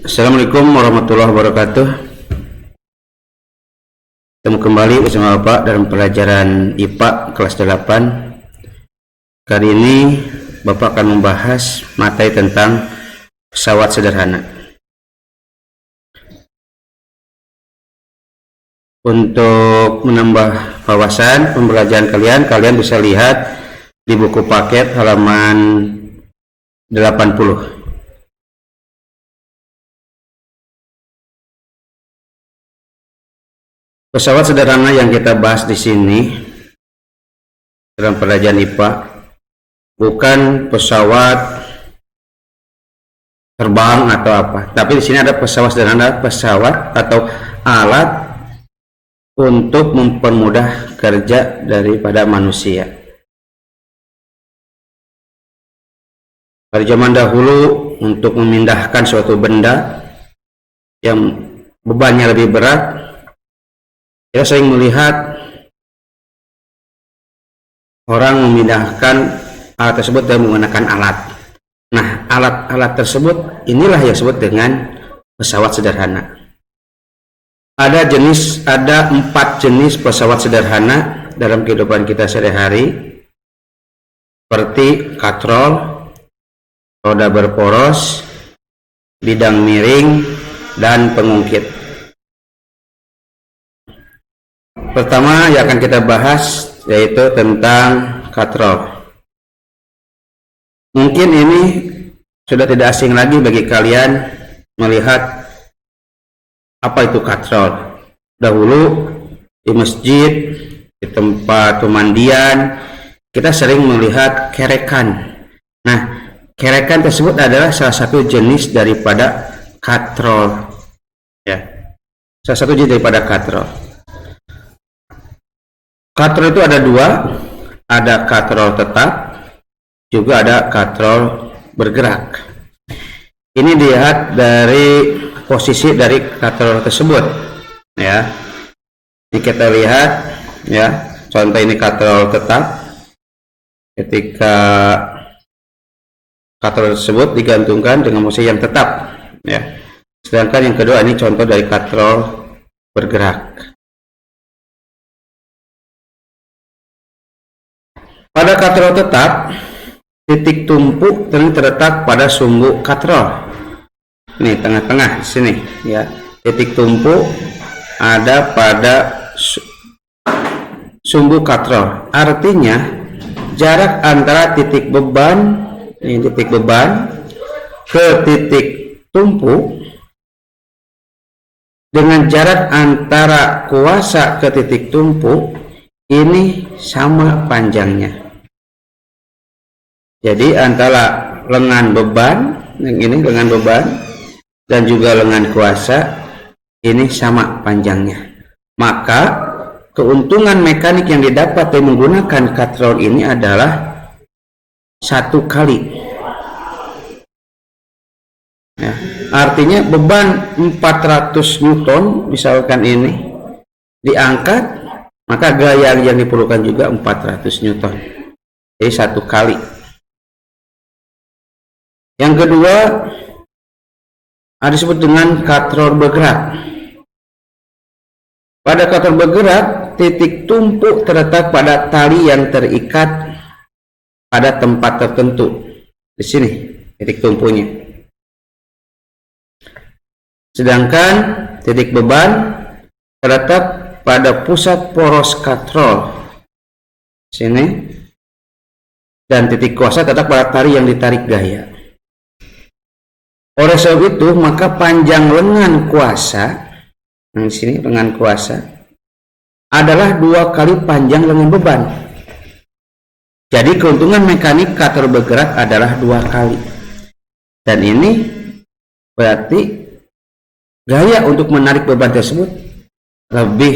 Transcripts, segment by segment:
Assalamualaikum warahmatullahi wabarakatuh. Ketemu kembali bersama Bapak dalam pelajaran IPA kelas 8. Kali ini Bapak akan membahas materi tentang pesawat sederhana. Untuk menambah wawasan pembelajaran kalian bisa lihat di buku paket halaman 80. Pesawat sederhana yang kita bahas di sini dalam pelajaran IPA bukan pesawat terbang atau apa, tapi di sini ada pesawat sederhana, pesawat atau alat untuk mempermudah kerja daripada manusia. Pada zaman dahulu, untuk memindahkan suatu benda yang bebannya lebih berat, kita sering melihat orang memindahkan alat tersebut dengan menggunakan alat. Nah, alat-alat tersebut inilah yang disebut dengan pesawat sederhana. Ada 4 jenis pesawat sederhana dalam kehidupan kita sehari-hari, seperti katrol, roda berporos, bidang miring, dan pengungkit. Pertama yang akan kita bahas yaitu tentang katrol. Mungkin ini sudah tidak asing lagi bagi kalian melihat apa itu katrol. Dahulu di masjid, di tempat pemandian, kita sering melihat kerekan. Nah, kerekan tersebut adalah salah satu jenis daripada katrol. Ya, salah satu jenis daripada katrol. Katrol itu ada 2, ada katrol tetap, juga ada katrol bergerak. Ini dilihat dari posisi dari katrol tersebut, ya. Ini kita lihat, ya. Contoh ini katrol tetap. Ketika katrol tersebut digantungkan dengan posisi yang tetap, ya. Sedangkan yang kedua ini contoh dari katrol bergerak. Pada katrol tetap, titik tumpu terletak pada sumbu katrol. Nih, tengah-tengah sini, ya. Titik tumpu ada pada sumbu katrol. Artinya, jarak antara titik beban, ini titik beban, ke titik tumpu dengan jarak antara kuasa ke titik tumpu ini sama panjangnya. Jadi antara lengan beban, yang ini lengan beban, dan juga lengan kuasa, ini sama panjangnya. Maka keuntungan mekanik yang didapat dari menggunakan katrol ini adalah 1 kali. Ya, artinya beban 400 Newton, misalkan ini diangkat, maka gaya yang diperlukan juga 400 Newton. Jadi 1 kali. Yang kedua disebut dengan katrol bergerak. Pada katrol bergerak, titik tumpu terletak pada tali yang terikat pada tempat tertentu. Di sini titik tumpunya. Sedangkan titik beban terletak pada pusat poros katrol. Sini. Dan titik kuasa terletak pada tali yang ditarik gaya. Oleh sebab itu, maka panjang lengan kuasa, di sini lengan kuasa, adalah 2 kali panjang lengan beban. Jadi keuntungan mekanik katrol bergerak adalah 2 kali. Dan ini berarti gaya untuk menarik beban tersebut lebih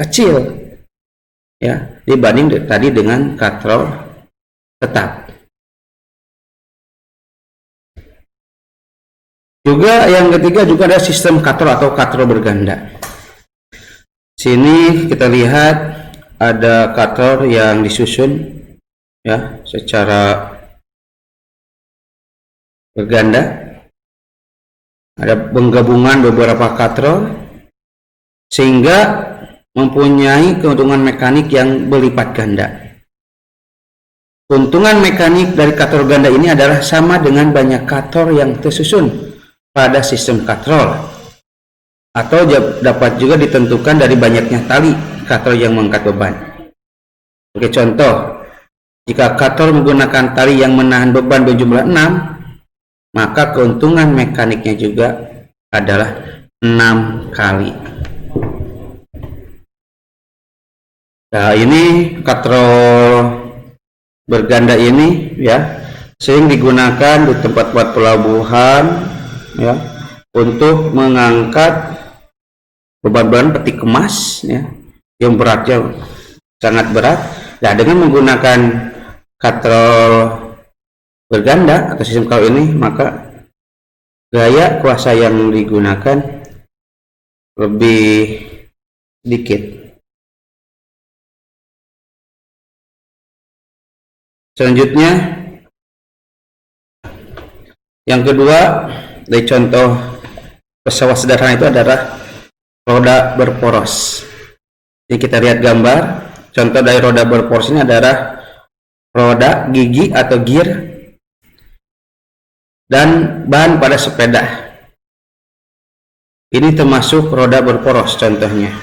kecil, ya, dibanding tadi dengan katrol tetap. Juga yang ketiga juga ada sistem katrol atau katrol berganda. Sini kita lihat ada katrol yang disusun, ya, secara berganda. ada penggabungan beberapa katrol sehingga mempunyai keuntungan mekanik yang berlipat ganda. Keuntungan mekanik dari katrol ganda ini adalah sama dengan banyak katrol yang tersusun pada sistem katrol, atau dapat juga ditentukan dari banyaknya tali katrol yang mengangkat beban. Sebagai contoh, jika katrol menggunakan tali yang menahan beban berjumlah 6, maka keuntungan mekaniknya juga adalah 6 kali. Nah, ini katrol berganda ini ya sering digunakan di tempat-tempat pelabuhan ya untuk mengangkat beban-beban peti kemas ya yang beratnya sangat berat. Nah, dengan menggunakan katrol berganda atau sistem kau ini, maka gaya kuasa yang digunakan lebih sedikit. Selanjutnya, yang kedua dari contoh pesawat sederhana itu adalah roda berporos. Jadi kita lihat gambar. Contoh dari roda berporos ini adalah roda, gigi atau gear, dan ban pada sepeda. Ini termasuk roda berporos contohnya.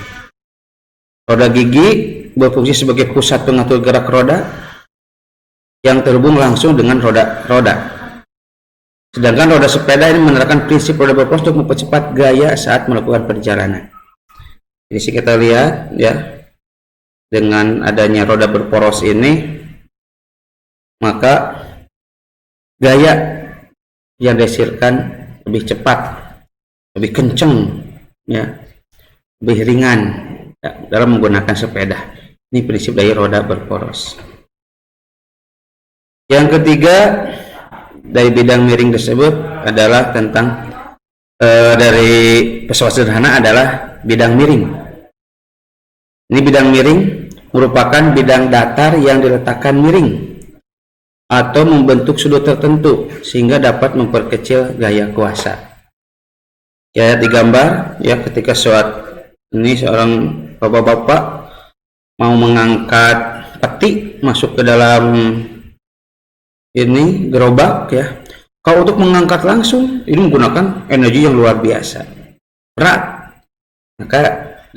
Roda gigi berfungsi sebagai pusat pengatur gerak roda yang terhubung langsung dengan roda. Sedangkan roda sepeda ini menerapkan prinsip roda berporos untuk mempercepat gaya saat melakukan perjalanan. Jadi kita lihat ya, dengan adanya roda berporos ini, maka gaya yang dihasilkan lebih cepat, lebih kencang, ya, lebih ringan ya, dalam menggunakan sepeda. Ini prinsip dari roda berporos. Yang ketiga dari bidang miring tersebut adalah tentang dari pesawat sederhana adalah bidang miring. Ini bidang miring merupakan bidang datar yang diletakkan miring atau membentuk sudut tertentu sehingga dapat memperkecil gaya kuasa. Ya, di gambar ya, ketika seorang bapak-bapak mau mengangkat peti masuk ke dalam ini gerobak ya, kalau untuk mengangkat langsung ini menggunakan energi yang luar biasa berat, maka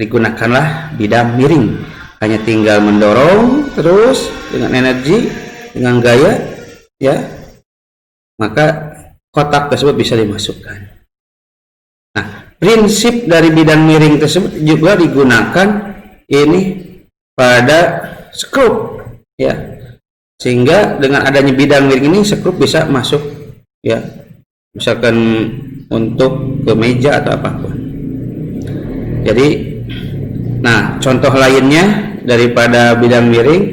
digunakanlah bidang miring. Hanya tinggal mendorong terus dengan energi, dengan gaya ya, maka kotak tersebut bisa dimasukkan. Nah, prinsip dari bidang miring tersebut juga digunakan ini pada skrup ya, sehingga dengan adanya bidang miring ini skrup bisa masuk ya, misalkan untuk ke meja atau apapun. Jadi, nah contoh lainnya daripada bidang miring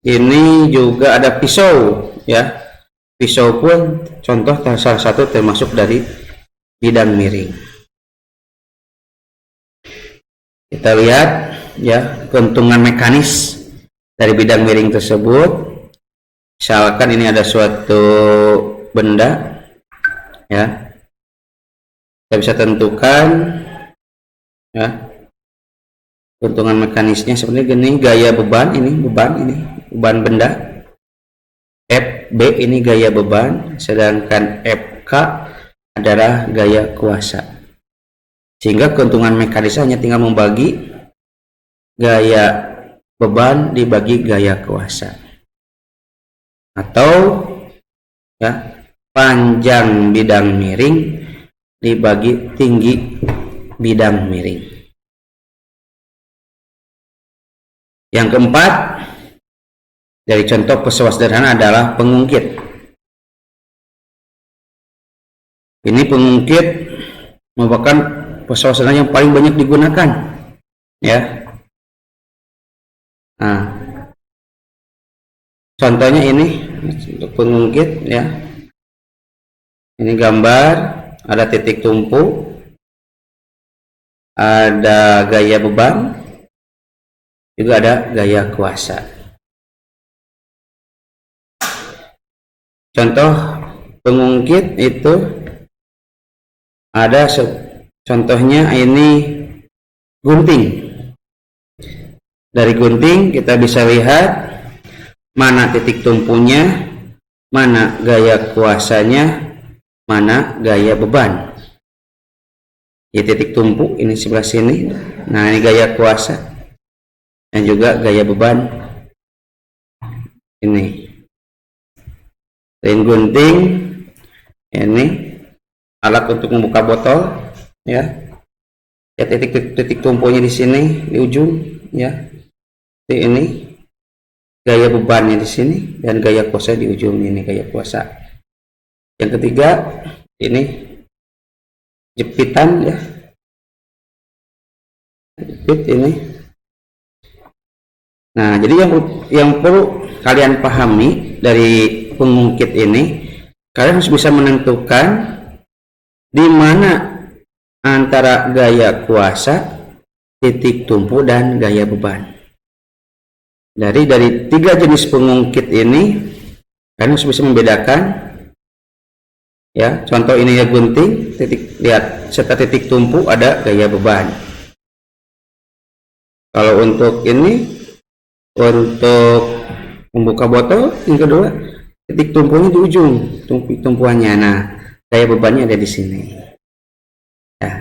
ini juga ada pisau ya. Pisau pun contoh salah satu termasuk dari bidang miring. Kita lihat ya keuntungan mekanis dari bidang miring tersebut. Misalkan ini ada suatu benda ya, kita bisa tentukan ya keuntungan mekanisnya seperti gini. Gaya beban ini beban benda, FB ini gaya beban, sedangkan FK adalah gaya kuasa. Sehingga keuntungan mekanis hanya tinggal membagi gaya beban dibagi gaya kuasa, atau ya panjang bidang miring dibagi tinggi bidang miring. Yang keempat dari contoh pesawat sederhana adalah pengungkit. Ini pengungkit merupakan pesawat sederhana yang paling banyak digunakan ya. Nah, contohnya ini untuk pengungkit ya. Ini gambar, ada titik tumpu, ada gaya beban, juga ada gaya kuasa. Contoh pengungkit itu Ada contohnya ini gunting. Dari gunting kita bisa lihat mana titik tumpunya, mana gaya kuasanya, mana gaya beban. Ya, titik tumpu ini sebelah sini. Nah, ini gaya kuasa dan juga gaya beban. Ini ring gunting, ini alat untuk membuka botol, ya. Ya, titik tumpunya di sini di ujung, ya. Ini gaya bebannya di sini dan gaya kuasa di ujung ini, gaya kuasa. Yang ketiga ini jepitan, ya, jepit ini. Nah, jadi yang perlu kalian pahami dari pengungkit ini, kalian harus bisa menentukan di mana antara gaya kuasa, titik tumpu, dan gaya beban. Dari 3 jenis pengungkit ini, kalian harus bisa membedakan. Ya, contoh ini ya gunting, lihat serta titik tumpu ada gaya beban. Kalau untuk ini, untuk membuka botol, yang kedua titik tumpunya di ujung, tumpuannya. Nah, gaya bebannya ada di sini. Nah,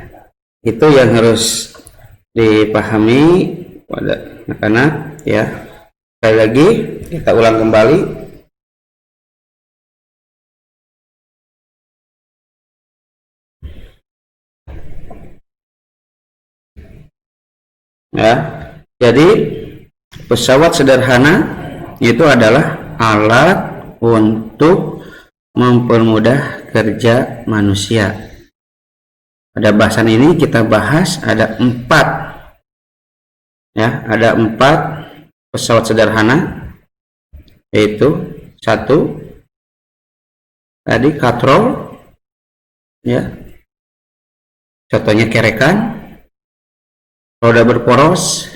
itu yang harus dipahami pada anak-anak, ya. Sekali lagi kita ulang kembali. Ya, jadi pesawat sederhana itu adalah alat untuk mempermudah kerja manusia. Pada bahasan ini kita bahas ada 4, ya, ada 4 pesawat sederhana, yaitu 1 tadi katrol, ya, contohnya kerekan. Roda berporos,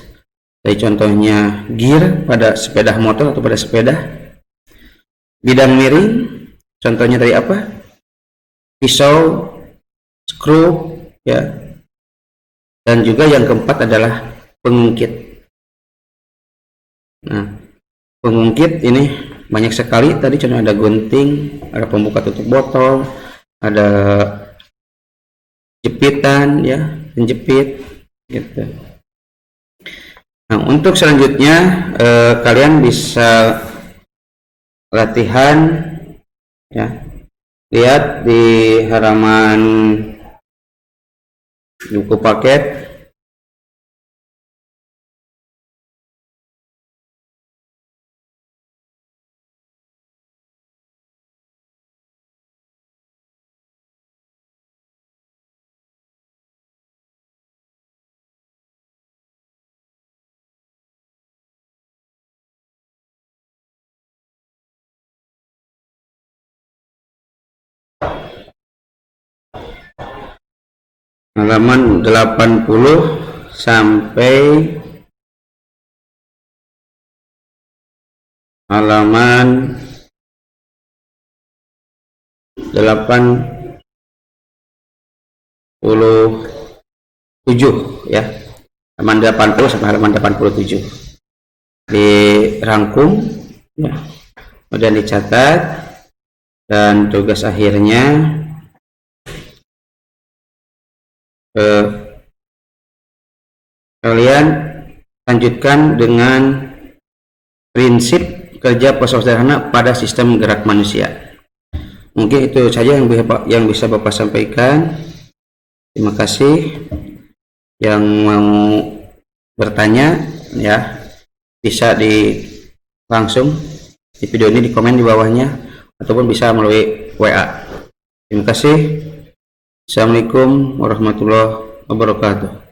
jadi contohnya gear pada sepeda motor atau pada sepeda. Bidang miring, contohnya tadi apa? Pisau, skru, ya. Dan juga yang keempat adalah pengungkit. Nah, pengungkit ini banyak sekali. Tadi contohnya ada gunting, ada pembuka tutup botol, ada jepitan, ya, penjepit, gitu. Nah, untuk selanjutnya kalian bisa latihan, ya, lihat di halaman buku paket. Halaman 80 sampai halaman 87, ya. Halaman 80 sampai halaman 87 dirangkum, ya, kemudian dicatat, dan tugas akhirnya kalian lanjutkan dengan prinsip kerja pesawat sederhana pada sistem gerak manusia. Mungkin itu saja yang bisa Bapak sampaikan. Terima kasih. Yang mau bertanya, ya, bisa langsung di video ini di komen di bawahnya, ataupun bisa melalui WA. Terima kasih. Assalamualaikum warahmatullahi wabarakatuh.